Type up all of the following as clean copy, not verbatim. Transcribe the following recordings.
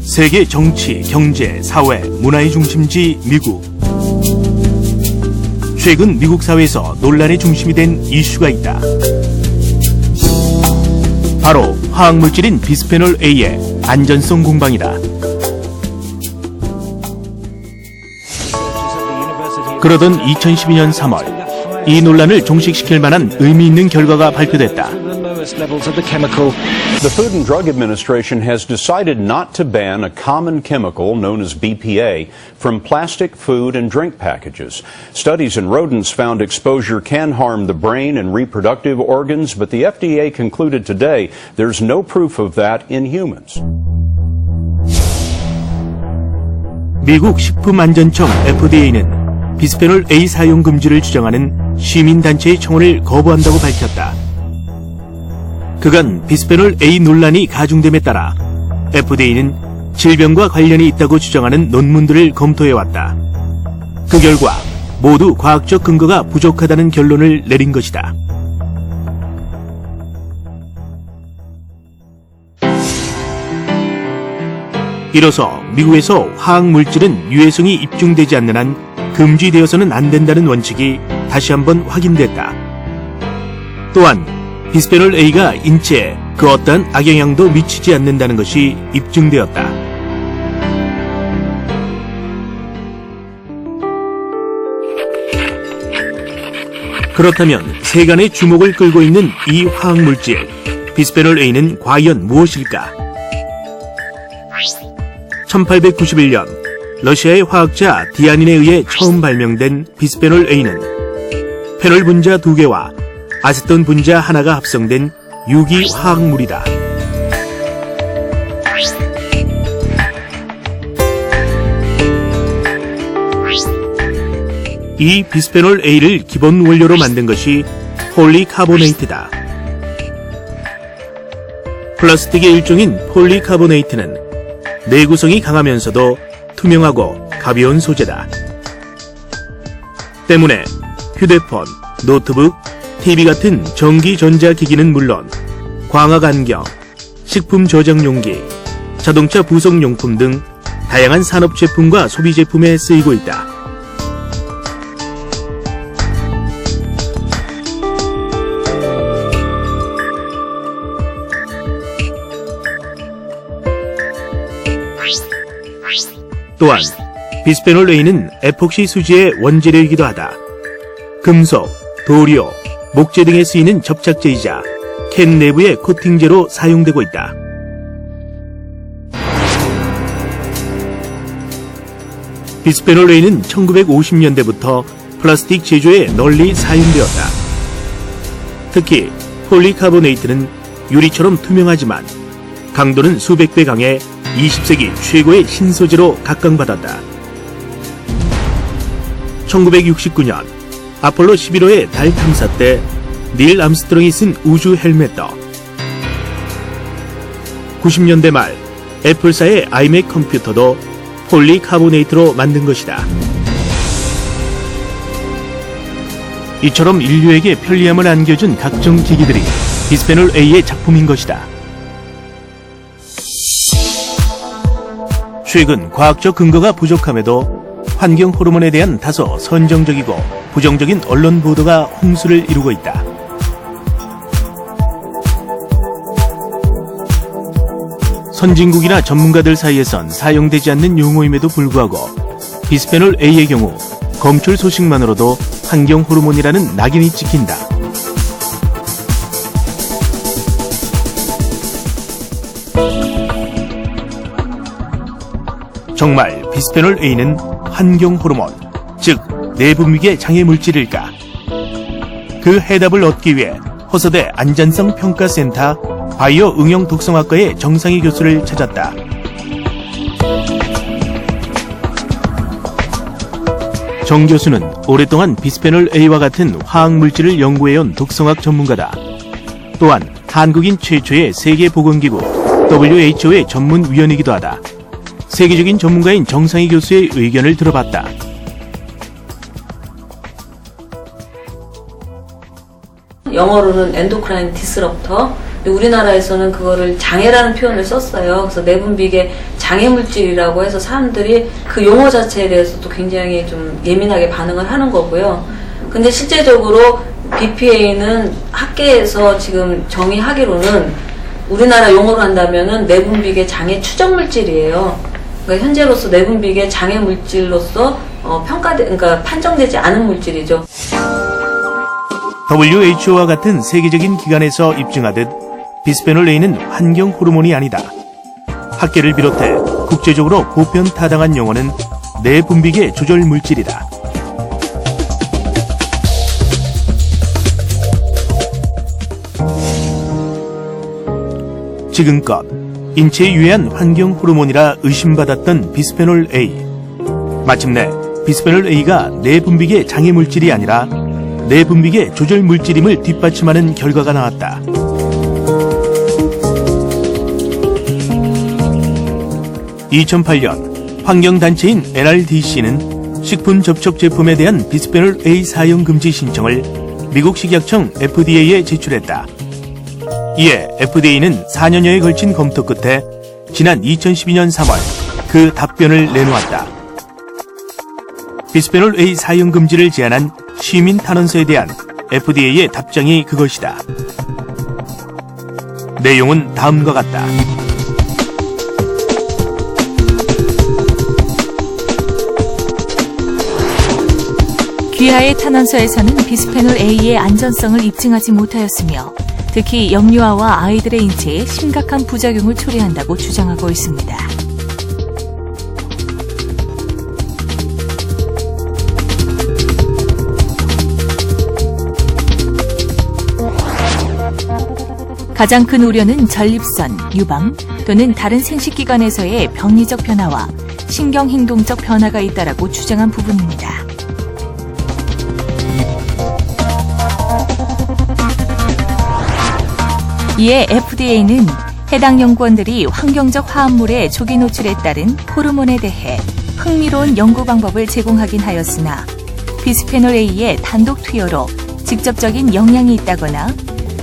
세계 정치, 경제, 사회, 문화의 중심지 미국. 최근 미국 사회에서 논란의 중심이 된 이슈가 있다. 바로 화학물질인 비스페놀 A의 안전성 공방이다. 그러던 2012년 3월, 이 논란을 종식시킬 만한 의미 있는 결과가 발표됐다. The Food and Drug Administration has decided not to ban a common chemical known as BPA from plastic food and drink packages. Studies in rodents found exposure can harm the brain and reproductive organs, but the FDA concluded today there's no proof of that in humans. 미국 식품안전청 FDA는 비스페놀 A 사용 금지를 주장하는 시민단체의 청원을 거부한다고 밝혔다. 그간 비스페놀 A 논란이 가중됨에 따라 FDA는 질병과 관련이 있다고 주장하는 논문들을 검토해왔다. 그 결과 모두 과학적 근거가 부족하다는 결론을 내린 것이다. 이로써 미국에서 화학물질은 유해성이 입증되지 않는 한 금지되어서는 안 된다는 원칙이 다시 한번 확인됐다. 또한 비스페놀 A가 인체에 그 어떠한 악영향도 미치지 않는다는 것이 입증되었다. 그렇다면 세간의 주목을 끌고 있는 이 화학물질 비스페놀 A는 과연 무엇일까? 1891년 러시아의 화학자 디아닌에 의해 처음 발명된 비스페놀 A는 페놀 분자 2개와 아세톤 분자 하나가 합성된 유기 화학물이다. 이 비스페놀 A를 기본 원료로 만든 것이 폴리카보네이트다. 플라스틱의 일종인 폴리카보네이트는 내구성이 강하면서도 투명하고 가벼운 소재다. 때문에 휴대폰, 노트북, TV 같은 전기 전자기기는 물론 광학 안경, 식품 저장 용기, 자동차 부속 용품 등 다양한 산업 제품과 소비 제품에 쓰이고 있다. 또한 비스페놀 A는 에폭시 수지의 원재료이기도 하다. 금속, 도료, 목재 등에 쓰이는 접착제이자 캔 내부의 코팅제로 사용되고 있다. 비스페놀 A는 1950년대부터 플라스틱 제조에 널리 사용되었다. 특히 폴리카보네이트는 유리처럼 투명하지만 강도는 수백 배 강해 20세기 최고의 신소재로 각광받았다. 1969년 아폴로 11호의 달 탐사 때 닐 암스트롱이 쓴 우주 헬멧도, 90년대 말 애플사의 아이맥 컴퓨터도 폴리카보네이트로 만든 것이다. 이처럼 인류에게 편리함을 안겨준 각종 기기들이 비스페놀 A의 작품인 것이다. 최근 과학적 근거가 부족함에도 환경 호르몬에 대한 다소 선정적이고 부정적인 언론 보도가 홍수를 이루고 있다. 선진국이나 전문가들 사이에선 사용되지 않는 용어임에도 불구하고 비스페놀 A의 경우 검출 소식만으로도 환경 호르몬이라는 낙인이 찍힌다. 정말 비스페놀 A는 환경 호르몬, 즉 내분비계 장애 물질일까? 그 해답을 얻기 위해 호서대 안전성 평가센터 바이오 응용 독성학과의 정상희 교수를 찾았다. 정 교수는 오랫동안 비스페놀 A와 같은 화학물질을 연구해온 독성학 전문가다. 또한 한국인 최초의 세계보건기구 WHO의 전문위원이기도 하다. 세계적인 전문가인 정상희 교수의 의견을 들어봤다. 영어로는 엔도크라인 디스럽터, 우리나라에서는 그거를 장애라는 표현을 썼어요. 그래서 내분비계 장애 물질이라고 해서 사람들이 그 용어 자체에 대해서도 굉장히 좀 예민하게 반응을 하는 거고요. 근데 실제적으로 BPA는 학계에서 지금 정의하기로는 우리나라 용어로 한다면은 내분비계 장애 추정 물질이에요. 그러니까 현재로서 내분비계 장애 물질로서 그러니까 판정되지 않은 물질이죠. WHO와 같은 세계적인 기관에서 입증하듯 비스페놀 A는 환경 호르몬이 아니다. 학계를 비롯해 국제적으로 보편타당한 용어는 내분비계 조절 물질이다. 지금껏 인체에 유해한 환경 호르몬이라 의심받았던 비스페놀 A. 마침내 비스페놀 A가 내분비계 장애 물질이 아니라 내분비계 조절 물질임을 뒷받침하는 결과가 나왔다. (2008년) 환경단체인 NRDC는 식품 접촉 제품에 대한 비스페놀 A 사용 금지 신청을 미국 식약청 FDA에 제출했다. 이에 FDA는 4년여에 걸친 검토 끝에 지난 2012년 3월 그 답변을 내놓았다. 비스페놀 A 사용 금지를 제안한 시민 탄원서에 대한 FDA의 답장이 그것이다. 내용은 다음과 같다. 귀하의 탄원서에서는 비스페놀 A의 안전성을 입증하지 못하였으며 특히 영유아와 아이들의 인체에 심각한 부작용을 초래한다고 주장하고 있습니다. 가장 큰 우려는 전립선, 유방 또는 다른 생식기관에서의 병리적 변화와 신경행동적 변화가 있다라고 주장한 부분입니다. 이에 FDA는 해당 연구원들이 환경적 화합물의 조기 노출에 따른 호르몬에 대해 흥미로운 연구 방법을 제공하긴 하였으나 비스페놀 A의 단독 투여로 직접적인 영향이 있다거나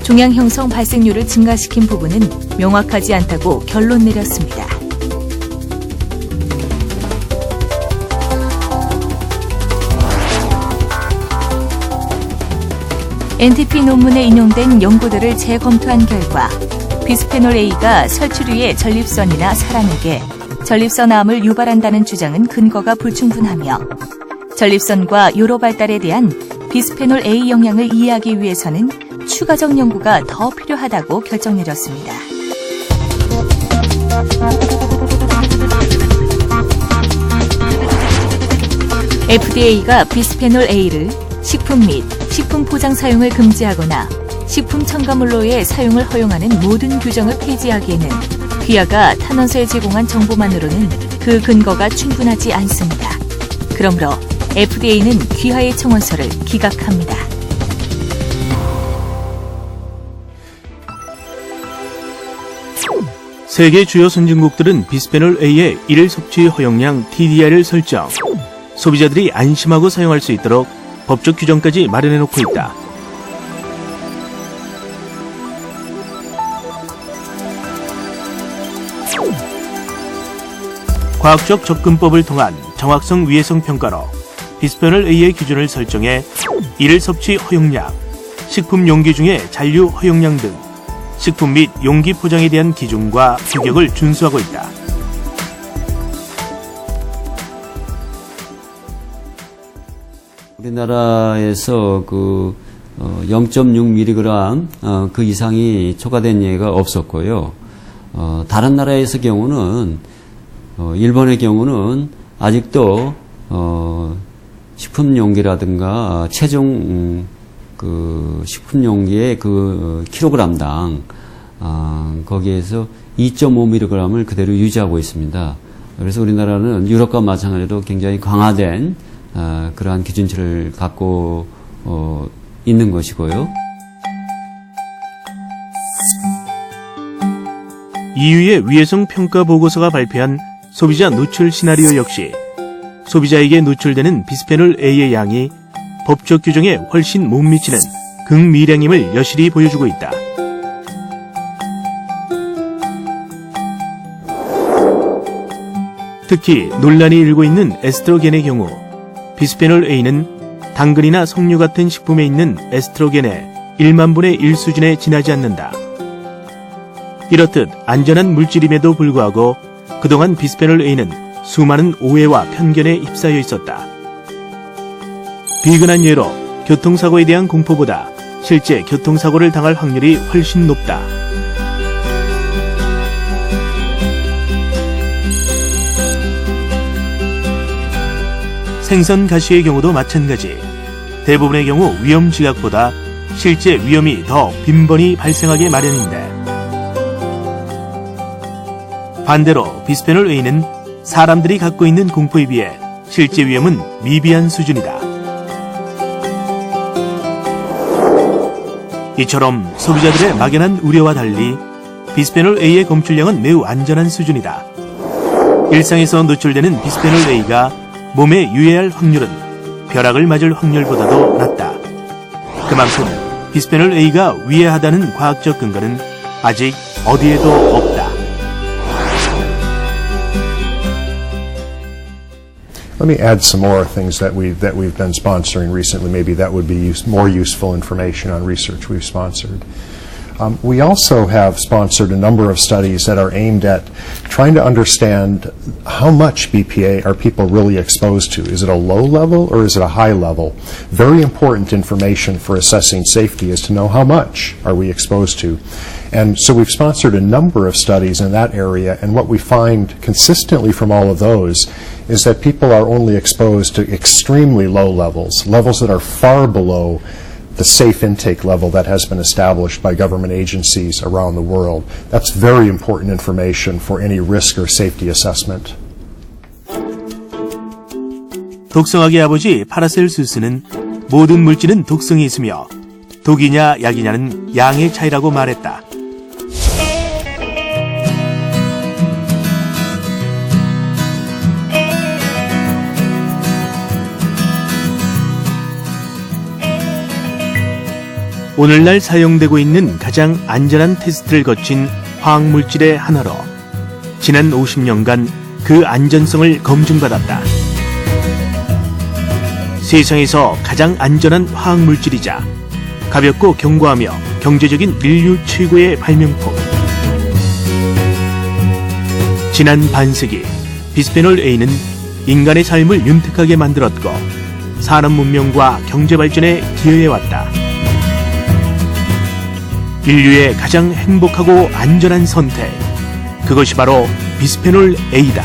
종양 형성 발생률을 증가시킨 부분은 명확하지 않다고 결론 내렸습니다. NTP 논문에 인용된 연구들을 재검토한 결과 비스페놀 A가 설치류의 전립선이나 사람에게 전립선암을 유발한다는 주장은 근거가 불충분하며 전립선과 요로 발달에 대한 비스페놀 A 영향을 이해하기 위해서는 추가적 연구가 더 필요하다고 결정 내렸습니다. FDA가 비스페놀 A를 식품 및 식품 포장 사용을 금지하거나 식품 첨가물로의 사용을 허용하는 모든 규정을 폐지하기에는 귀하가 탄원서에 제공한 정보만으로는 그 근거가 충분하지 않습니다. 그러므로 FDA는 귀하의 청원서를 기각합니다. 세계 주요 선진국들은 비스페놀 A의 일일 섭취 허용량 TDI를 설정, 소비자들이 안심하고 사용할 수 있도록 법적 규정까지 마련해놓고 있다. 과학적 접근법을 통한 정확성 위해성 평가로 비스페놀 A의 기준을 설정해 일일 섭취 허용량, 식품 용기 중에 잔류 허용량 등 식품 및 용기 포장에 대한 기준과 규격을 준수하고 있다. 우리나라에서 0.6mg 그 이상이 초과된 예가 없었고요. 다른 나라의 경우는 일본의 경우는 아직도 식품 용기라든가 체중 식품 용기의 킬로그램당 거기에서 2.5mg을 그대로 유지하고 있습니다. 그래서 우리나라는 유럽과 마찬가지로 굉장히 강화된 그러한 기준치를 갖고 있는 것이고요. EU의 위해성 평가 보고서가 발표한 소비자 노출 시나리오 역시 소비자에게 노출되는 비스페놀 A의 양이 법적 규정에 훨씬 못 미치는 극미량임을 여실히 보여주고 있다. 특히 논란이 일고 있는 에스트로겐의 경우 비스페놀 A는 당근이나 석류 같은 식품에 있는 에스트로겐의 1만 분의 1 수준에 지나지 않는다. 이렇듯 안전한 물질임에도 불구하고 그동안 비스페놀 A는 수많은 오해와 편견에 휩싸여 있었다. 비근한 예로 교통사고에 대한 공포보다 실제 교통사고를 당할 확률이 훨씬 높다. 생선 가시의 경우도 마찬가지. 대부분의 경우 위험 지각보다 실제 위험이 더 빈번히 발생하게 마련인데 반대로 비스페놀 A는 사람들이 갖고 있는 공포에 비해 실제 위험은 미비한 수준이다. 이처럼 소비자들의 막연한 우려와 달리 비스페놀 A의 검출량은 매우 안전한 수준이다. 일상에서 노출되는 비스페놀 A가 몸에 유해할 확률은 벼락을 맞을 확률보다도 낮다. 그만큼 비스페놀 A가 위해하다는 과학적 근거는 아직 어디에도 없다. Let me add some more things that we've been sponsoring recently. Maybe that would be more useful information on research we've sponsored. We also have sponsored a number of studies that are aimed at trying to understand how much BPA are people really exposed to. Is it a low level or is it a high level? Very important information for assessing safety is to know how much are we exposed to. And so we've sponsored a number of studies in that area, and what we find consistently from all of those is that people are only exposed to extremely low levels, levels that are far below the safe intake level that has been established by government agencies around the world. That's very important information for any risk or safety assessment. 독성학의 아버지 파라셀수스는 모든 물질은 독성이 있으며 독이냐 약이냐는 양의 차이라고 말했다. 오늘날 사용되고 있는 가장 안전한 테스트를 거친 화학물질의 하나로 지난 50년간 그 안전성을 검증받았다. 세상에서 가장 안전한 화학물질이자 가볍고 견고하며 경제적인 인류 최고의 발명품. 지난 반세기 비스페놀 A는 인간의 삶을 윤택하게 만들었고 산업 문명과 경제 발전에 기여해왔다. 인류의 가장 행복하고 안전한 선택. 그것이 바로 비스페놀 A다.